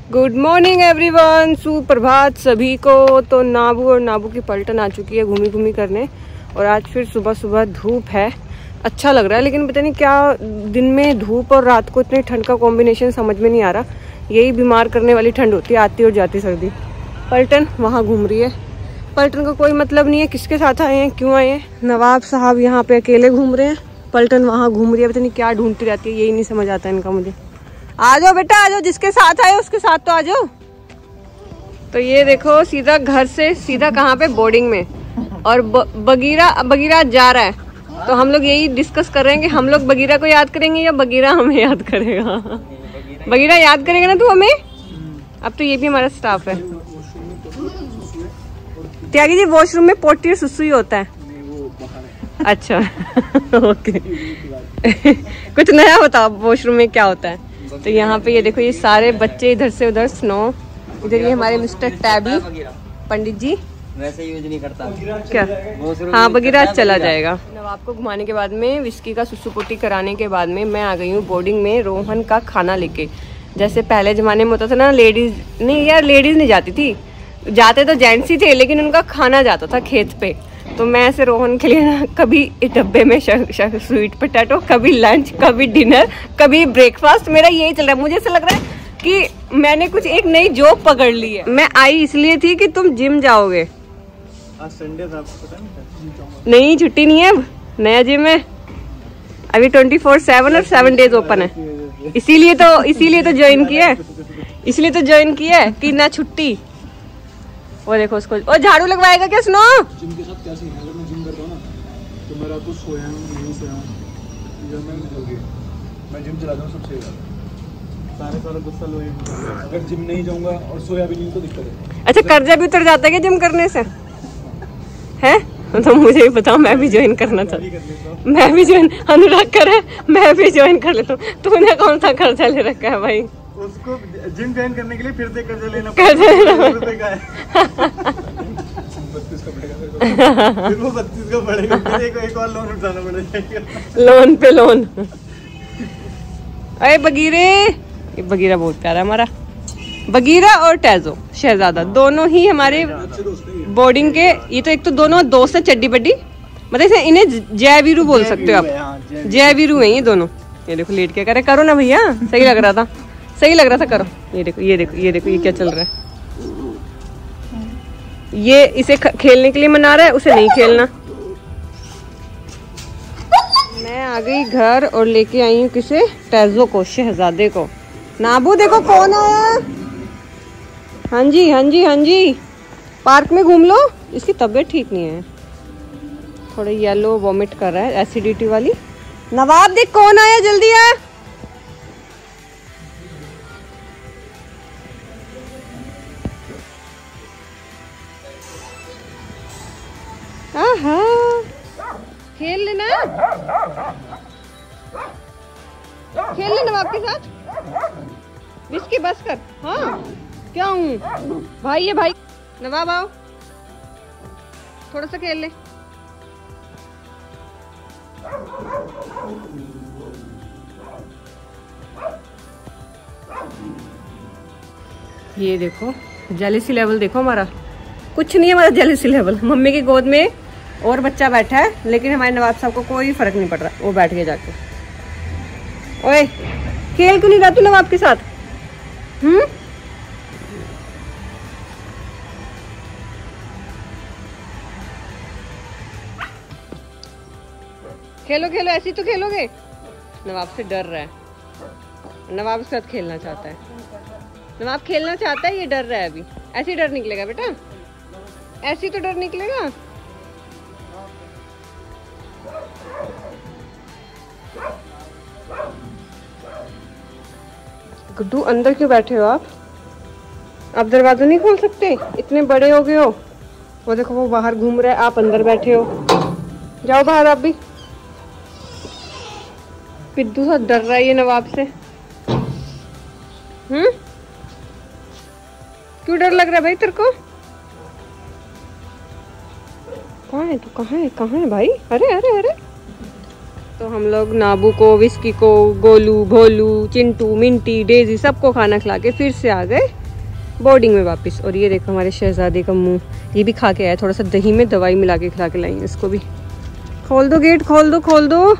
Good morning everyone, सुप्रभात सभी को। तो नाबू और नाबू की पलटन आ चुकी है घूमी घूमी करने, और आज फिर सुबह सुबह धूप है। अच्छा लग रहा है, लेकिन पता नहीं क्या दिन में धूप और रात को इतनी ठंड का कॉम्बिनेशन समझ में नहीं आ रहा। यही बीमार करने वाली ठंड होती है, आती और जाती सर्दी। पलटन वहाँ घूम रही है। पलटन का कोई मतलब नहीं है किसके साथ आए हैं, क्यों आए हैं। नवाब साहब यहाँ पे अकेले घूम रहे हैं, पलटन वहाँ घूम रही है। पता नहीं क्या ढूंढती रहती है, यही नहीं समझ आता इनका मुझे। आ जाओ बेटा, आ जाओ, जिसके साथ आए उसके साथ तो आ जाओ। तो ये देखो, सीधा घर से सीधा कहाँ पे, बोर्डिंग में। और बगीरा जा रहा है, तो हम लोग यही डिस्कस कर रहे हैं कि हम लोग बगीरा को याद करेंगे या बगीरा हमें याद करेगा। बगीरा याद करेगा ना तू हमें। अब तो ये भी हमारा स्टाफ है। त्यागी जी, वॉशरूम में पोटी और सुसु ही होता है। अच्छा ओके कुछ नया बताओ, वॉशरूम में क्या होता है। तो यहाँ पे ये देखो, ये सारे बच्चे इधर से उधर, स्नो इधर। ये हमारे मिस्टर टैबी पंडित जी वैसे यूज नहीं करता क्या। हाँ, बगीरा चला जाएगा। नवाब को घुमाने के बाद में, विस्की का सुसु पोटी कराने के बाद में, मैं आ गई हूँ बोर्डिंग में रोहन का खाना लेके। जैसे पहले जमाने में होता था ना, लेडीज नहीं यार, लेडीज नहीं जाती थी, जाते तो जेंट्स ही थे, लेकिन उनका खाना जाता था खेत पे। तो मैं ऐसे रोहन के लिए ना, कभी डब्बे में स्वीट पोटैटो, कभी लंच, कभी डिनर, कभी ब्रेकफास्ट। मेरा यही चल रहा है। मुझे ऐसा लग रहा है कि मैंने कुछ एक नई जॉब पकड़ ली है। मैं आई इसलिए थी कि तुम जिम जाओगे। आज संडे था, आपको पता नहीं, छुट्टी नहीं है, अब नया जिम है अभी 24/7 और 7 डेज ओपन है। इसीलिए तो ज्वाइन किया है, इसलिए तो ज्वाइन किया है कि ना छुट्टी। वो देखो उसको, ओ झाड़ू लगवाएगा क्या सुनो। जिम के साथ क्या सीन है, अगर मैं जिम करता हूँ ना तो मैं रात को सोया हूँ नहीं सोया हूँ, जब मैं निकल गया मैं जिम चला जाऊँ सबसे ज़्यादा सारा गुस्सा लो। अगर जिम नहीं जाऊँगा और सोया भी नहीं तो दिक्कत है। अच्छा, कर्जा भी उतर जाता है क्या जिम करने से, है? तो मुझे भी बताओ, मैं भी ज्वाइन करना था। मैं भी ज्वाइन, अनुराग करे, मैं भी ज्वाइन कर लेता हूँ। तूने कौन सा कर्जा ले रखा है भाई? उसको जिम ज्वाइन करने के लिए फिर से कर्जा लेना पड़ेगा। फिर वो 32 का पड़ेगा, फिर एक और लोन उठाना पड़ेगा, लोन पे लोन। अरे बगीरा बहुत प्यारा है हमारा। बगीरा और टैजो शहजादा दोनों ही हमारे बोर्डिंग के। ये तो एक तो दोनों दोस्त है, चड्डी बड्डी, मतलब इन्हें जय वीरू बोल सकते हो आप। जय वीरू है ये दोनों। ये देखो लेट के करो ना भैया, सही लग रहा था, सही लग रहा था, करो। ये देखो ये देखो ये देखो, ये क्या चल रहा है। ये इसे खेलने के लिए मना रहा है, उसे नहीं खेलना। मैं आ गई घर और लेके आई हूँ किसे, टैजो को, शहजादे को। नाबू देखो कौन आया। हाँ जी हाँ जी हाँ जी, पार्क में घूम लो। इसकी तबीयत ठीक नहीं है, थोड़ा येलो वॉमिट कर रहा है, एसिडिटी वाली। नवाब देख कौन आया, जल्दी आ। आहा, खेल लेना, खेल ले नवाब के साथ। विस्की बस कर। हाँ क्या हूँ भाई, ये भाई नवाब आओ, थोड़ा सा खेल ले। ये देखो जेलिसी लेवल, देखो हमारा कुछ नहीं है, हमारा जेलिसी लेवल। मम्मी की गोद में और बच्चा बैठा है, लेकिन हमारे नवाब साहब को कोई फर्क नहीं पड़ रहा, वो बैठ गया जाके। ओए खेल क्यों नहीं रहा तू नवाब के साथ? खेलो खेलो, ऐसी तो खेलोगे। नवाब से डर रहा है, नवाब के साथ खेलना चाहता है। नवाब खेलना चाहता है, ये डर रहा है अभी। ऐसे डर निकलेगा बेटा, ऐसी तो डर निकलेगा। गुड्डू अंदर क्यों बैठे हो आप दरवाजा नहीं खोल सकते? इतने बड़े हो गए हो। वो देखो वो बाहर घूम रहा है, आप अंदर बैठे हो। जाओ बाहर आप भी। पिद्दू सा डर रहा है ये नवाब से। क्यों डर लग रहा है भाई तेरे को? कहाँ है तू, कहाँ है भाई? अरे अरे अरे। तो तो हम लोग नाबू को, विस्की को, गोलू, भोलू, चिंटू, मिंटी, डेजी सबको खाना खिला के फिर से आ गए बोर्डिंग में वापस। और ये देखो हमारे शहजादे का मुंह, ये भी खा के आया, थोड़ा सा दही में दवाई मिला के खिला के लाई है इसको भी। खोल दो गेट, खोल दो खोल दो।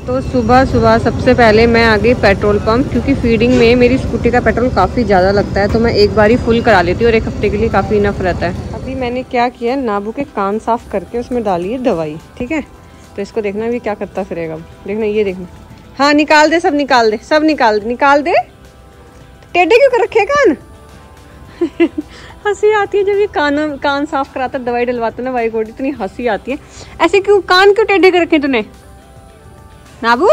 तो सुबह सुबह सबसे पहले मैं आ गई पेट्रोल पंप, क्योंकि फीडिंग में मेरी स्कूटी का पेट्रोल काफ़ी ज़्यादा लगता है, तो मैं एक बार ही फुल करा लेती हूँ और 1 हफ्ते के लिए काफ़ी इनफ रहता है। अभी मैंने क्या किया, नाबू के कान साफ करके उसमें डाली है दवाई, ठीक है। तो इसको देखना भी क्या करता फिरेगा, देखना ये देखना। हाँ निकाल दे, सब निकाल दे, सब निकाल दे, निकाल दे। टेढ़े क्यों कर रखे कान? हंसी आती है जब ये कान साफ कराता, दवाई डलवाता ना वाई गोडी, इतनी हंसी आती है। ऐसे क्यों कान क्यों टेढ़े कर रखे तूने नाबू?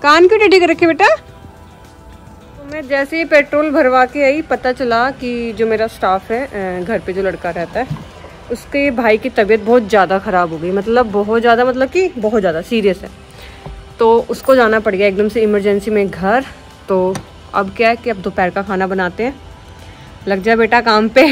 कान क्यों टेढ़े कर रखे बेटा? तो मैं जैसे ही पेट्रोल भरवा के आई, पता चला कि जो मेरा स्टाफ है घर पे जो लड़का रहता है, उसके भाई की तबीयत बहुत ज़्यादा ख़राब हो गई, मतलब बहुत ज़्यादा, मतलब कि बहुत ज़्यादा सीरियस है। तो उसको जाना पड़ गया एकदम से इमरजेंसी में घर। तो अब क्या है कि अब दोपहर का खाना बनाते हैं। लग जाए बेटा काम पे।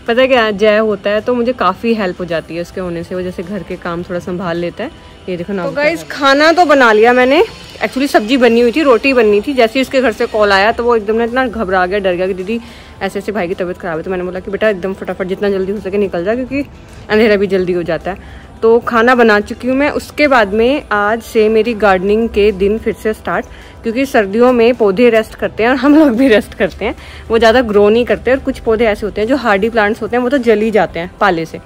पता है क्या, जय होता है तो मुझे काफ़ी हेल्प हो जाती है उसके होने से, वो जैसे घर के काम थोड़ा संभाल लेता है। ये देखो ना। तो गाइस खाना तो बना लिया मैंने, एक्चुअली सब्जी बननी हुई थी, रोटी बननी थी। जैसे ही इसके घर से कॉल आया तो वो एकदम ना इतना घबरा गया, डर गया कि दीदी ऐसे ऐसे भाई की तबीयत खराब है। तो मैंने बोला कि बेटा एकदम फटाफट जितना जल्दी हो सके निकल जा, क्योंकि अंधेरा भी जल्दी हो जाता है। तो खाना बना चुकी हूँ मैं। उसके बाद में आज से मेरी गार्डनिंग के दिन फिर से स्टार्ट, क्योंकि सर्दियों में पौधे रेस्ट करते हैं और हम लोग भी रेस्ट करते हैं, वो ज़्यादा ग्रो नहीं करते। और कुछ पौधे ऐसे होते हैं जो हार्डी प्लांट्स होते हैं, वो तो जल ही जाते हैं पाले से।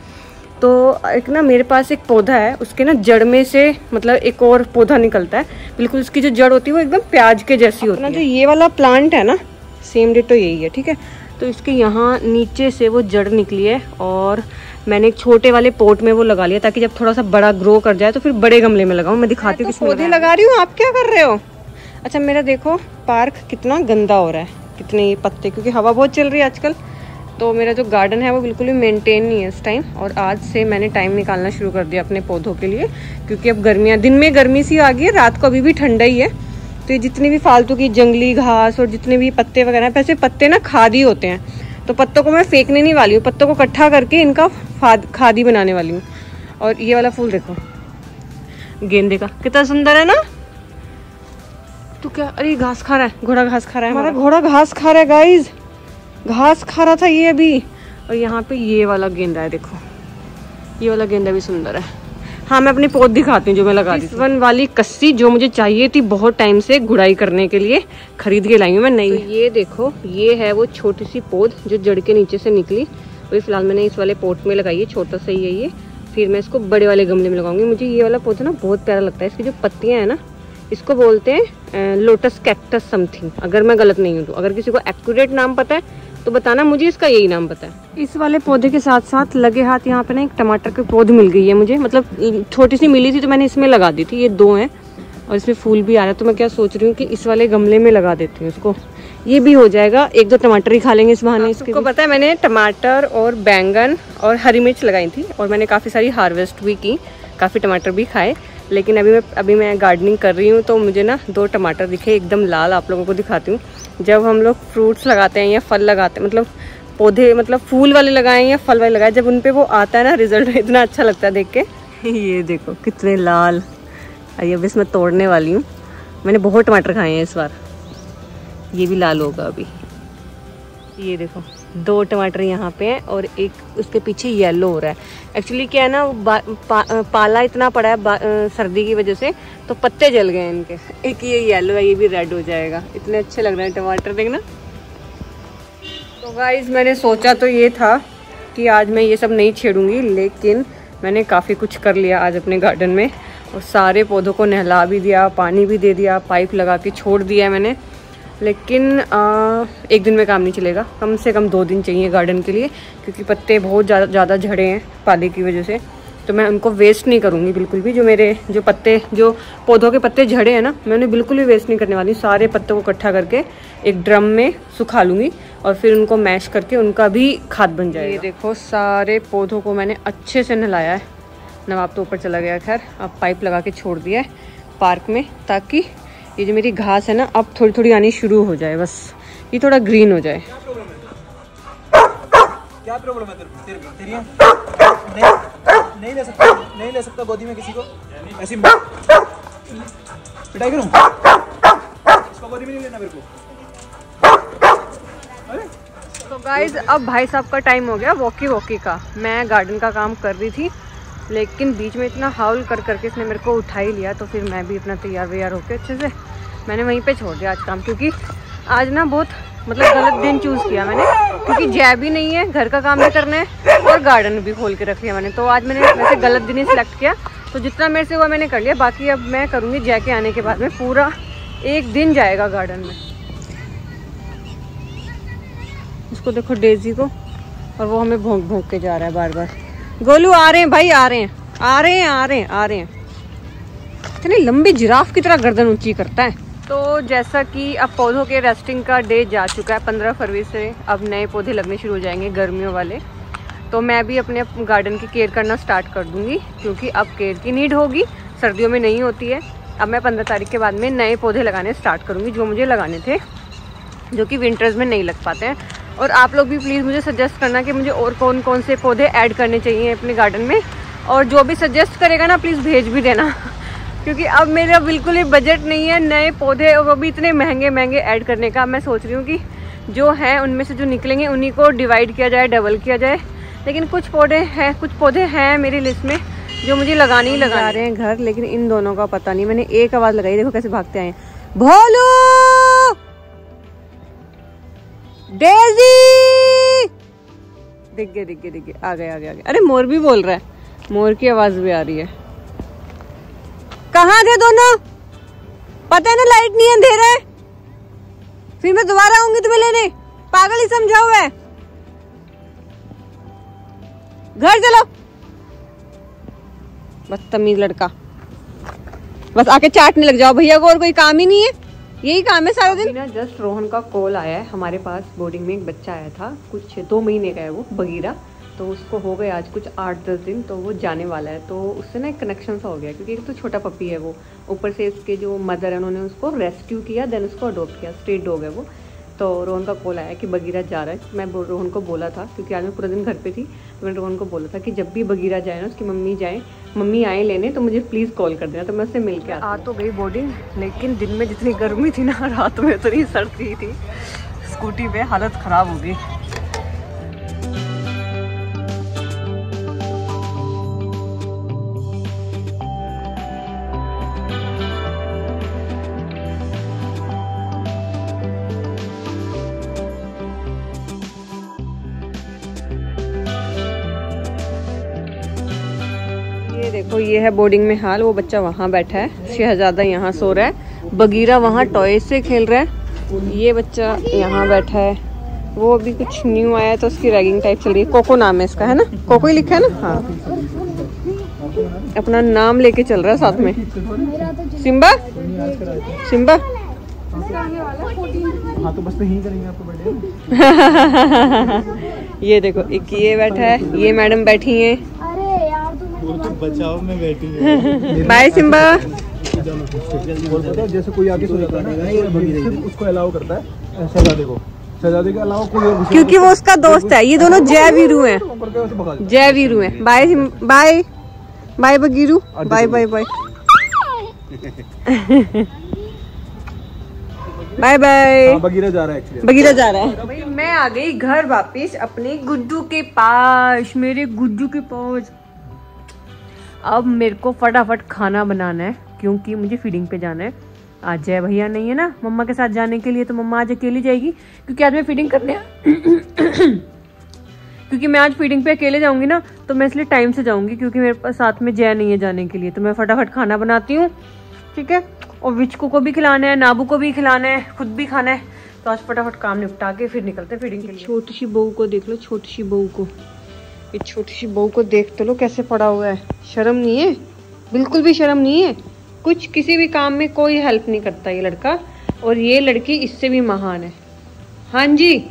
तो एक ना मेरे पास एक पौधा है, उसके ना जड़ में से मतलब एक और पौधा निकलता है, बिल्कुल उसकी जो जड़ होती है वो एकदम प्याज के जैसी होती है। जो ये वाला प्लांट है ना, सेम डेट तो यही है, ठीक है। तो इसके यहाँ नीचे से वो जड़ निकली है और मैंने एक छोटे वाले पोट में वो लगा लिया, ताकि जब थोड़ा सा बड़ा ग्रो कर जाए तो फिर बड़े गमले में लगाऊं। मैं दिखाती हूँ किसमें पौधे लगा रही हूँ। आप क्या कर रहे हो? अच्छा मेरा देखो पार्क कितना गंदा हो रहा है, कितने ये पत्ते, क्योंकि हवा बहुत चल रही है आजकल। तो मेरा जो गार्डन है वो बिल्कुल भी मेंटेन नहीं है इस टाइम। और आज से मैंने टाइम निकालना शुरू कर दिया अपने पौधों के लिए, क्योंकि अब गर्मियाँ, दिन में गर्मी सी आ गई है, रात को अभी भी ठंडा ही है। तो ये जितनी भी फालतू की जंगली घास और जितने भी पत्ते वगैरह, वैसे पत्ते ना खादी होते हैं, तो पत्तों को मैं फेंकने नहीं वाली हूँ, पत्तों को इकट्ठा करके इनका खादी बनाने वाली हूँ। और ये वाला फूल देखो गेंदे का, कितना सुंदर है ना। तो क्या, अरे घास खा रहा है घोड़ा, घास खा रहा है हमारा घोड़ा, घास खा रहा है गाइज, घास खा रहा था ये अभी। और यहाँ पे ये वाला गेंदा है, देखो ये वाला गेंदा भी सुंदर है। हाँ मैं अपनी पौध दिखाती हूँ जो मैं लगा दी। वन वाली कस्सी जो मुझे चाहिए थी बहुत टाइम से गुड़ाई करने के लिए, खरीद के लाई हूँ मैं नई। तो ये देखो ये है वो छोटी सी पौध जो जड़ के नीचे से निकली, वही फिलहाल मैंने इस वाले पोट में लगाई है, छोटा सा ही है ये। फिर मैं इसको बड़े वाले गमले में लगाऊंगी। मुझे ये वाला पौधा ना बहुत प्यारा लगता है, इसकी जो पत्तियां है ना, इसको बोलते हैं लोटस कैक्टस समथिंग, अगर मैं गलत नहीं हूँ तो। अगर किसी को एक्यूरेट नाम पता है तो बताना, मुझे इसका यही नाम पता है। इस वाले पौधे के साथ साथ लगे हाथ यहाँ पे ना एक टमाटर की पौध मिल गई है मुझे, मतलब छोटी सी मिली थी तो मैंने इसमें लगा दी थी। ये 2 हैं और इसमें फूल भी आ रहा है। तो मैं क्या सोच रही हूँ कि इस वाले गमले में लगा देती हूँ इसको, ये भी हो जाएगा, 1-2 टमाटर ही खा लेंगे इस बहाने। इसको पता है मैंने टमाटर और बैंगन और हरी मिर्च लगाई थी और मैंने काफ़ी सारी हार्वेस्ट भी की, काफ़ी टमाटर भी खाए। लेकिन अभी मैं गार्डनिंग कर रही हूँ तो मुझे ना 2 टमाटर दिखे एकदम लाल, आप लोगों को दिखाती हूँ। जब हम लोग फ्रूट्स लगाते हैं या फल लगाते हैं, मतलब पौधे, मतलब फूल वाले लगाएं या फल वाले लगाएं, जब उन पे वो आता है ना रिजल्ट, इतना अच्छा लगता है देख के। ये देखो कितने लाल, अब इसमें तोड़ने वाली हूँ। मैंने बहुत टमाटर खाए हैं इस बार, ये भी लाल होगा अभी। ये देखो 2 टमाटर यहाँ पे हैं और एक उसके पीछे येलो हो रहा है। एक्चुअली क्या है ना, पाला इतना पड़ा है सर्दी की वजह से, तो पत्ते जल गए इनके। एक ये येलो है, ये भी रेड हो जाएगा। इतने अच्छे लग रहे हैं टमाटर, देखना। तो गाइज मैंने सोचा तो ये था कि आज मैं ये सब नहीं छेड़ूंगी, लेकिन मैंने काफ़ी कुछ कर लिया आज अपने गार्डन में और सारे पौधों को नहला भी दिया, पानी भी दे दिया, पाइप लगा के छोड़ दिया मैंने। लेकिन एक दिन में काम नहीं चलेगा, कम से कम 2 दिन चाहिए गार्डन के लिए, क्योंकि पत्ते बहुत ज़्यादा झड़े हैं पाले की वजह से। तो मैं उनको वेस्ट नहीं करूँगी बिल्कुल भी। जो पौधों के पत्ते झड़े हैं ना, मैं उन्हें बिल्कुल भी वेस्ट नहीं करने वाली। सारे पत्तों को इकट्ठा करके एक ड्रम में सुखा लूँगी और फिर उनको मैश करके उनका भी खाद बन जाएगा। ये देखो सारे पौधों को मैंने अच्छे से नहलाया है। नवाब तो ऊपर चला गया, खैर अब पाइप लगा के छोड़ दिया है पार्क में, ताकि ये जो मेरी घास है ना अब थोड़ी थोड़ी आनी शुरू हो जाए, बस ये थोड़ा ग्रीन हो जाए। क्या प्रॉब्लम है तेरी? नहीं ले सकता, नहीं ले सकता गोदी में किसी को, ऐसी पिटाई करूं? इसको गोदी में नहीं लेना मेरे को। तो गाइज अब भाई साहब का टाइम हो गया वॉकी का। मैं गार्डन का काम कर रही थी, लेकिन बीच में इतना हाउल कर करके इसने मेरे को उठा ही लिया, तो फिर मैं भी अपना तैयार व्यार होकर अच्छे से मैंने वहीं पे छोड़ दिया आज काम, क्योंकि आज ना बहुत मतलब गलत दिन चूज़ किया मैंने, क्योंकि जय भी नहीं है, घर का काम भी करना है और गार्डन भी खोल के रख लिया मैंने। तो आज मैंने वैसे गलत दिन ही सिलेक्ट किया, तो जितना मेरे से हुआ मैंने कर लिया। बाकी अब मैं करूँगी जय के आने के बाद में, पूरा एक दिन जाएगा गार्डन में। इसको देखो डेजी को, और वो हमें भौंक भौंक के जा रहा है बार बार। गोलू आ रहे हैं भाई, आ रहे हैं, आ रहे हैं, आ रहे हैं, आ रहे हैं। इतनी लंबी जिराफ की तरह गर्दन ऊंची करता है। तो जैसा कि अब पौधों के रेस्टिंग का डे जा चुका है, 15 फरवरी से अब नए पौधे लगने शुरू हो जाएंगे गर्मियों वाले। तो मैं भी अपने गार्डन की केयर करना स्टार्ट कर दूंगी, क्योंकि अब केयर की नीड होगी, सर्दियों में नहीं होती है। अब मैं 15 तारीख के बाद में नए पौधे लगाने स्टार्ट करूँगी, जो मुझे लगाने थे, जो कि विंटर्स में नहीं लग पाते हैं। और आप लोग भी प्लीज़ मुझे सजेस्ट करना कि मुझे और कौन कौन से पौधे ऐड करने चाहिए अपने गार्डन में, और जो भी सजेस्ट करेगा ना प्लीज़ भेज भी देना, क्योंकि अब मेरा बिल्कुल ही बजट नहीं है नए पौधे और वो भी इतने महंगे महंगे ऐड करने का। मैं सोच रही हूँ कि जो हैं उनमें से जो निकलेंगे उन्हीं को डिवाइड किया जाए, डबल किया जाए। लेकिन कुछ पौधे हैं मेरी लिस्ट में जो मुझे लगाने ही लगा रहे हैं घर, लेकिन इन दोनों का पता नहीं। मैंने एक आवाज़ लगाई, देखो कैसे भागते आए हैं। भोलू, डेजी, दिख गए, आ गए। अरे मोर भी बोल रहा है, मोर की आवाज भी आ रही है। कहाँ थे दोनों? पता है ना लाइट नहीं है, अंधेरा है। फिर मैं दोबारा आऊंगी तुम्हें लेने, पागल ही समझा हुआ है। घर चलो, बदतमीज लड़का, बस आके चाटने लग जाओ भैया को, और कोई काम ही नहीं है, यही काम है सारा दिन ना। जस्ट रोहन का कॉल आया है, हमारे पास बोर्डिंग में एक बच्चा आया था, कुछ 2 महीने का है वो, बगीरा। तो उसको हो गए आज कुछ 8-10 दिन, तो वो जाने वाला है। तो उससे ना एक कनेक्शन सा हो गया, क्योंकि एक तो छोटा पपी है वो, ऊपर से इसके जो मदर है उन्होंने उसको रेस्क्यू किया, देन उसको अडॉप्ट किया, स्ट्रीट डॉग है वो। तो रोहन का कॉल आया कि बगीरा जा रहा है। मैं रोहन को बोला था, क्योंकि आज मैं पूरा दिन घर पे थी, तो मैंने रोहन को बोला था कि जब भी बगीरा जाए ना, उसकी मम्मी आए लेने, तो मुझे प्लीज़ कॉल कर देना। तो मैं उससे मिल के आ तो गई बोर्डिंग, लेकिन दिन में जितनी गर्मी थी ना, रात में उतनी सर्दी थी, स्कूटी पे हालत ख़राब हो गई। ये देखो, ये है बोर्डिंग में हाल। वो बच्चा वहाँ बैठा है, शहजादा यहाँ सो रहा है, बगीरा वहाँ टॉय से खेल रहा है, ये बच्चा यहाँ बैठा है। वो अभी कुछ न्यू आया है, तो उसकी रैगिंग टाइप चल रही है। कोको नाम है इसका, है ना, कोको ही लिखा है ना। हाँ, अपना नाम लेके चल रहा है साथ में। सिम्बा, सिम्बा, हाँ तो बस यही करेंगे आपको बर्थडे। ये देखो, एक ये बैठा है, ये मैडम बैठी हैं। वो तो बचाव में बैठी है। Bye Simba. जैसे कोई आगे सो जाता है ना, उसको अलाउ करता है शहजादे के अलावा कोई और, क्योंकि वो उसका दोस्त है। ये दोनों जय वीरू हैं, जय वीरू हैं। बाय बाय बाय बगीरू, bye bye bye bye bye. Bagheera जा रहा है एक्चुअली, बगीरा जा रहा है। तो भाई मैं आ गई घर वापस अपने गुड्डू के पास, मेरे गुड्डू के पास। अब मेरे को फटाफट खाना बनाना है, क्योंकि मुझे फीडिंग पे जाना है। आज जय भैया नहीं है ना मम्मा के साथ जाने के लिए, तो मम्मा आज अकेली जाएगी, क्योंकि आज मैं फीडिंग करने क्योंकि मैं आज फीडिंग पे अकेले जाऊंगी ना, तो मैं इसलिए टाइम से जाऊंगी, क्योंकि मेरे पास साथ में जय नहीं है जाने के लिए। तो मैं फटाफट खाना बनाती हूँ, ठीक है। और विचकू को भी खिलाना है, नाबू को भी खिलाना है, खुद भी खाना है। तो आज फटाफट काम निपटा के फिर निकलते हैं फीडिंग के लिए। छोटी सी बहू को देख लो, छोटी सी बहू को, ये छोटी सी बहू को देख तो लो कैसे पड़ा हुआ है। शर्म नहीं है, बिल्कुल भी शर्म नहीं है। कुछ किसी भी काम में कोई हेल्प नहीं करता ये लड़का, और ये लड़की इससे भी महान है। हाँ जी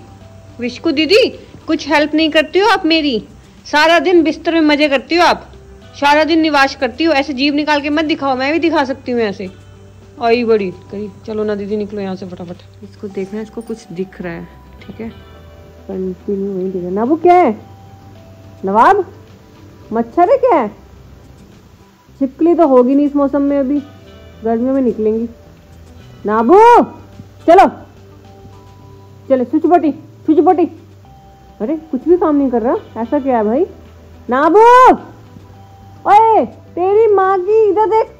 विशकू दीदी, कुछ हेल्प नहीं करती हो आप मेरी? सारा दिन बिस्तर में मजे करती हो आप, सारा दिन निवास करती हो। ऐसे जीभ निकाल के मत दिखाओ, मैं भी दिखा सकती हूँ ऐसे। आई बड़ी करी, चलो ना दीदी निकलो यहाँ से फटाफट। इसको देखना, इसको कुछ दिख रहा है, ठीक है। कंटिन्यू वही दिख रहा है। नाबू क्या है? नवाब मच्छर है क्या है? छिपकली तो होगी नहीं इस मौसम में, अभी गर्मियों में निकलेंगी। नाबू चलो चलो, स्विच बटी। अरे कुछ भी काम नहीं कर रहा, ऐसा क्या है भाई? नाबू, ओए तेरी माँ की, इधर देख।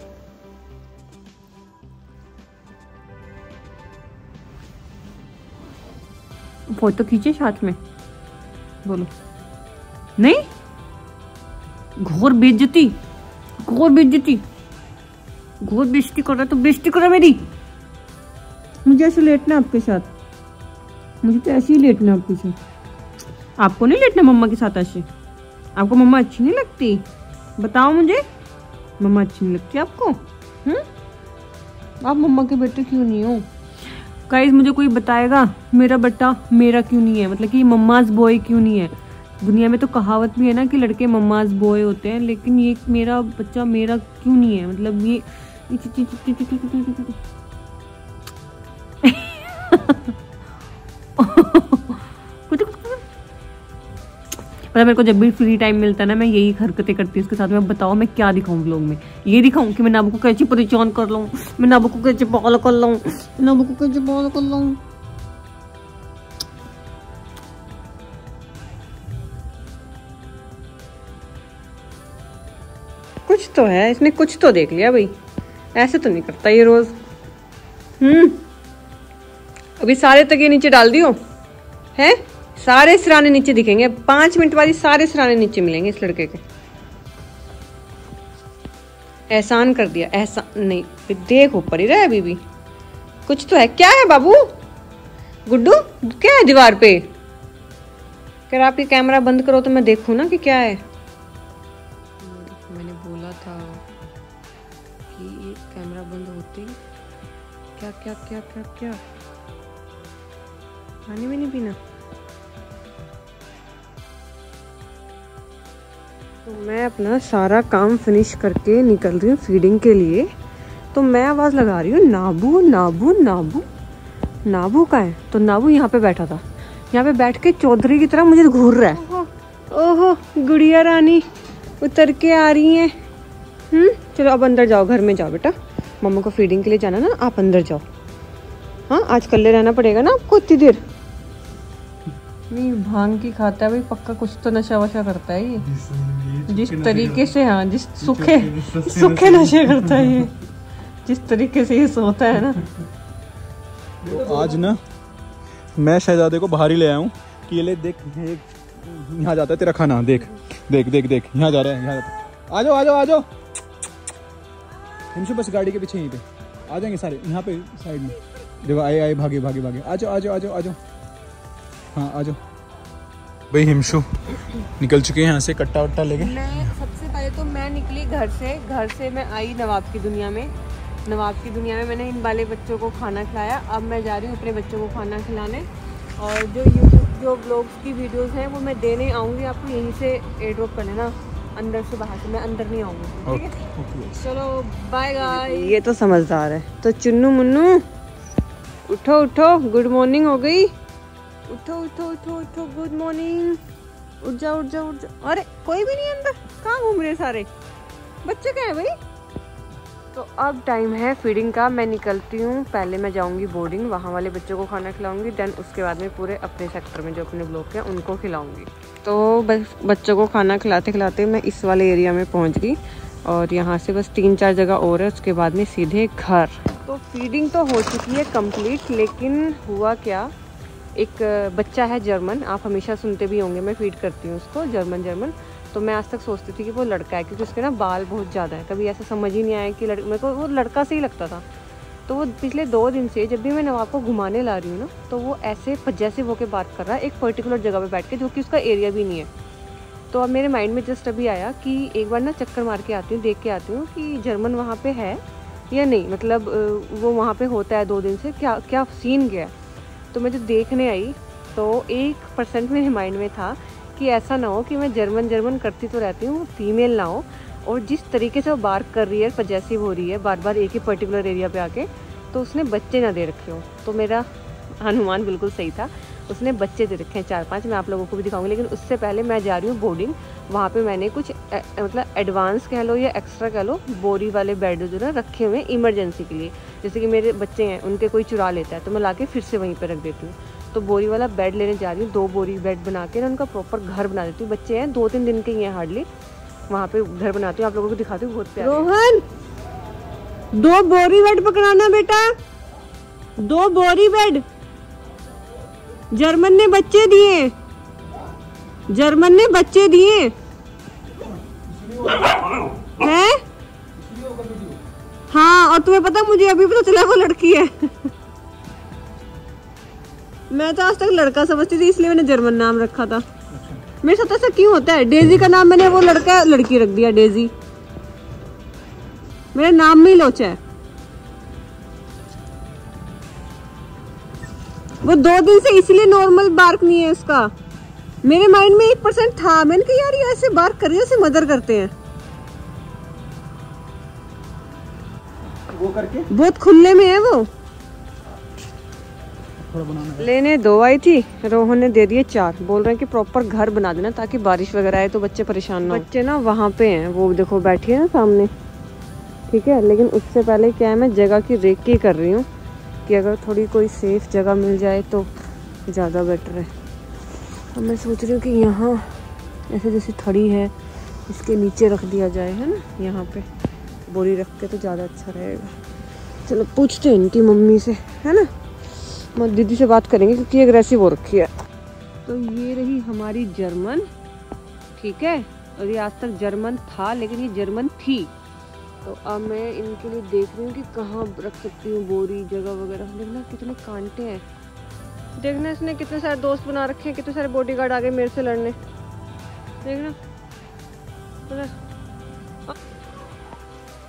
फोटो खींचे साथ में, बोलो नहीं? घोर बेइज्जती कर रहा, तो बेइज्जती करो मेरी। मुझे ऐसे लेटना आपके साथ, मुझे तो ऐसे ही लेटना आपके साथ। आपको नहीं लेटना मम्मा के साथ ऐसे? आपको मम्मा अच्छी नहीं लगती? बताओ मुझे, मम्मा अच्छी नहीं लगती आपको? आप मम्मा के बेटे क्यों नहीं हो? गाइस मुझे कोई बताएगा मेरा बेटा मेरा क्यों नहीं है, मतलब कि मम्माज बॉय क्यों नहीं है? दुनिया में तो कहावत भी है ना कि लड़के मम्माज बॉय होते हैं, लेकिन ये मेरा बच्चा मेरा क्यों नहीं है? मतलब ये मतलब मेरे को जब भी फ्री टाइम मिलता है ना, मैं यही हरकतें करती हूँ उसके साथ में। बताओ मैं क्या दिखाऊं व्लॉग में? ये दिखाऊं कि मैं नाबू को कैसे परेशान कर लूं, मैं नाबू को कैसे पागल कर लूं, नाबू को कैसे पागल कर लूं। कुछ तो है इसने, कुछ तो देख लिया भाई, ऐसे तो नहीं करता ये रोज। अभी सारे तकिए नीचे डाल दियो है, सारे सिराने नीचे दिखेंगे। 5 मिनट बाद सारे सिराने नीचे मिलेंगे इस लड़के के। एहसान कर दिया, एहसान नहीं, देख ऊपर ही रहा अभी भी। कुछ तो है, क्या है बाबू? गुड्डू क्या है दीवार पे? अगर आप ये कैमरा बंद करो तो मैं देखूं ना कि क्या है। मैंने बोला था कि ये कैमरा बंद होते क्या क्या क्या क्या क्या पानी में नहीं पीना। तो मैं अपना सारा काम फिनिश करके निकल रही हूँ फीडिंग के लिए। तो मैं आवाज़ लगा रही हूँ नाबू नाबू नाबू। नाबू का है, तो नाबू यहाँ पे बैठा था, यहाँ पे बैठ के चौधरी की तरह मुझे घूर रहा है। ओहो गुड़िया रानी उतर के आ रही हैं। चलो अब अंदर जाओ, घर में जाओ बेटा, मम्मा को फीडिंग के लिए जाना ना, आप अंदर जाओ। हाँ आज कल्ले रहना पड़ेगा ना आपको इतनी देर। नहीं भांग की खाता है भाई, पक्का कुछ तो नशा वशा करता है ये, जिस तरीके से, हाँ जिस सूखे नशे करता है ये, जिस तरीके से ये सोता है ना। तो आज ना मैं शहजादे को बाहर ही ले आया हूँ कि ये ले देख, यहाँ जाता है तेरा खाना, देख देख देख देख, यहाँ जा रहा है, यहाँ आ जाओ आ जाओ आ जाओ। हमसे बस गाड़ी के पीछे यहीं पे आ जाएंगे सारे, यहाँ पे साइड में देखो, आए आए भागे भागे भागे, आ जाओ आ जाओ आ जाओ आ जाओ। हाँ आ जाओ भाई। हिमशु निकल चुके हैं यहाँ से कट्टा वट्टा लेके। मैं सबसे पहले तो मैं निकली घर से मैं आई नवाब की दुनिया में। नवाब की दुनिया में मैंने इन वाले बच्चों को खाना खिलाया। अब मैं जा रही हूँ अपने बच्चों को खाना खिलाने, और जो यूट्यूब जो ब्लॉग्स की वीडियोस हैं वो मैं देने आऊँगी आपको, यहीं से एयर ड्रॉप कर लेना, अंदर से बाहर से, मैं अंदर नहीं आऊँगी। ठीक है चलो बाय गाइस। ये तो समझदार है। तो चुन्नू मुन्नू उठो उठो, गुड मॉर्निंग हो गई। उठो उठो उठो उठो, गुड मॉर्निंग, उठ जाओ उठ जाओ उठ जाओ। अरे कोई भी नहीं अंदर, कहाँ घूम रहे सारे बच्चे, क्या है भाई? तो अब टाइम है फीडिंग का, मैं निकलती हूँ। पहले मैं जाऊँगी बोर्डिंग, वहाँ वाले बच्चों को खाना खिलाऊंगी, देन उसके बाद में पूरे अपने सेक्टर में जो अपने ब्लॉक हैं उनको खिलाऊंगी। तो बस बच्चों को खाना खिलाते खिलाते मैं इस वाले एरिया में पहुँच गई, और यहाँ से बस 3-4 जगह और है, उसके बाद में सीधे घर। तो फीडिंग तो हो चुकी है कंप्लीट, लेकिन हुआ क्या, एक बच्चा है जर्मन, आप हमेशा सुनते भी होंगे, मैं फीड करती हूँ उसको जर्मन। तो मैं आज तक सोचती थी कि वो लड़का है, क्योंकि उसके ना बाल बहुत ज़्यादा है। कभी ऐसा समझ ही नहीं आया कि मेरे को वो लड़का से ही लगता था। तो वो पिछले 2 दिन से जब भी मैं नवाब को घुमाने ला रही हूँ ना, तो वो ऐसे पजेसिव होकर बात कर रहा है एक पर्टिकुलर जगह पे बैठ के, जो कि उसका एरिया भी नहीं है। तो अब मेरे माइंड में जस्ट अभी आया कि एक बार ना चक्कर मार के आती हूँ, देख के आती हूँ कि जर्मन वहाँ पे है या नहीं, मतलब वो वहाँ पे होता है 2 दिन से, क्या क्या सीन गया। तो मैं जब देखने आई तो 1% मेरे माइंड में था कि ऐसा ना हो कि मैं जर्मन करती तो रहती हूँ, फीमेल ना हो, और जिस तरीके से वो बार्क कर रही है, पजेसिव हो रही है बार बार एक ही पर्टिकुलर एरिया पे आके, तो उसने बच्चे ना दे रखे हो। तो मेरा अनुमान बिल्कुल सही था। उसने बच्चे दे रखे हैं 4-5, मैं आप लोगों को भी दिखाऊंगी। लेकिन उससे पहले मैं जा रही हूँ बोर्डिंग, वहाँ पे मैंने कुछ मतलब एडवांस कह लो या एक्स्ट्रा कह लो, बोरी वाले बेड जो है रखे हुए हैं इमरजेंसी के लिए। जैसे कि मेरे बच्चे हैं, उनके कोई चुरा लेता है तो मैं ला के फिर से वहीं पर रख देती हूँ। तो बोरी वाला बेड लेने जा रही हूँ, 2 बोरी बेड बना के ना उनका प्रॉपर घर बना देती हूँ। बच्चे हैं 2-3 दिन के ही हैं हार्डली, वहाँ पे घर बनाती हूँ, आप लोगों को दिखाती हूँ, बहुत प्यारा। रोहन 2 बोरी बेड पकड़ाना बेटा, 2 बोरी बेड। जर्मन ने बच्चे दिए, जर्मन ने बच्चे दिए हैं। हाँ, और तुम्हें पता मुझे अभी पता चला वो लड़की है। मैं तो आज तक लड़का समझती थी, इसलिए मैंने जर्मन नाम रखा था। मेरे साथ ऐसा क्यों होता है? डेजी का नाम मैंने वो लड़का लड़की रख दिया, डेजी। मेरा नाम में ही लोचा है। वो 2 दिन से इसलिए नॉर्मल बार्क नहीं है उसका। मेरे माइंड में 1% था, मैंने कहा यार ये ऐसे बार्क कर रही है, ऐसे मदर करते हैं वो करके। बहुत खुले में है वो। लेने 2 आई थी, रोहन ने दे दिए 4। बोल रहे हैं कि प्रॉपर घर बना देना ताकि बारिश वगैरह आए तो बच्चे परेशान ना हो। बच्चे ना वहाँ पे हैं, वो देखो बैठी है ना सामने, ठीक है। लेकिन उससे पहले क्या है, मैं जगह की रेकी कर रही हूँ कि अगर थोड़ी कोई सेफ जगह मिल जाए तो ज़्यादा बेटर है। अब मैं सोच रही हूँ कि यहाँ ऐसे जैसे थड़ी है, इसके नीचे रख दिया जाए, है ना, यहाँ पे बोरी रख के तो ज़्यादा अच्छा रहेगा। चलो पूछते हैं इनकी मम्मी से, है ना, मैं दीदी से बात करेंगे क्योंकि एग्रेसिव हो रखी है। तो ये रही हमारी जर्मन, ठीक है। और ये आज तक जर्मन था, लेकिन ये जर्मन थी। तो अब मैं इनके लिए देख रही हूँ कि कहाँ रख सकती हूँ बोरी, जगह वगैरह। देखना कितने कांटे हैं, देखना इसने कितने सारे दोस्त बना रखे हैं, कितने सारे बॉडीगार्ड आ गए मेरे से लड़ने। देखना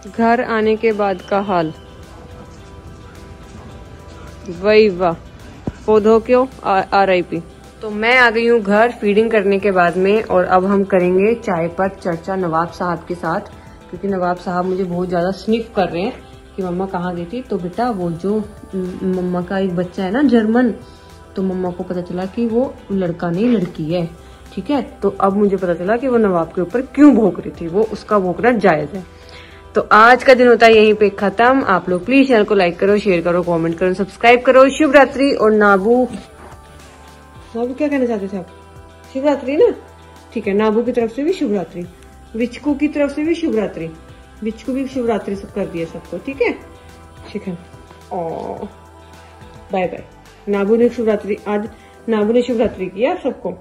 घर आने के बाद का हाल, वही वाह, पौधों क्यों RIP। तो मैं आ गई हूँ घर फीडिंग करने के बाद में, और अब हम करेंगे चाय पर चर्चा नवाब साहब के साथ, क्योंकि नवाब साहब मुझे बहुत ज्यादा स्निफ कर रहे हैं कि मम्मा कहाँ गई थी। तो बेटा वो जो मम्मा का एक बच्चा है ना जर्मन, तो मम्मा को पता चला कि वो लड़का नहीं लड़की है, ठीक है। तो अब मुझे पता चला कि वो नवाब के ऊपर क्यों भौंक रही थी, वो उसका भौंकना जायज है। तो आज का दिन होता है यहीं पे खत्म। आप लोग प्लीज चैनल को लाइक करो, शेयर करो, कमेंट करो, सब्सक्राइब करो। शुभ रात्रि। और नाबू क्या कहना चाहते थे आप? शुभ रात्रि ना, ठीक है। नाबू की तरफ से भी शुभ रात्रि, विचकू की तरफ से भी शुभ रात्रि, विचकू भी शुभ रात्रि सब कर दिया सबको, ठीक है, ठीक है। ओ बाय बाय। नाबू ने शुभ रात्रि, आज नाबू ने शुभ रात्रि किया सबको।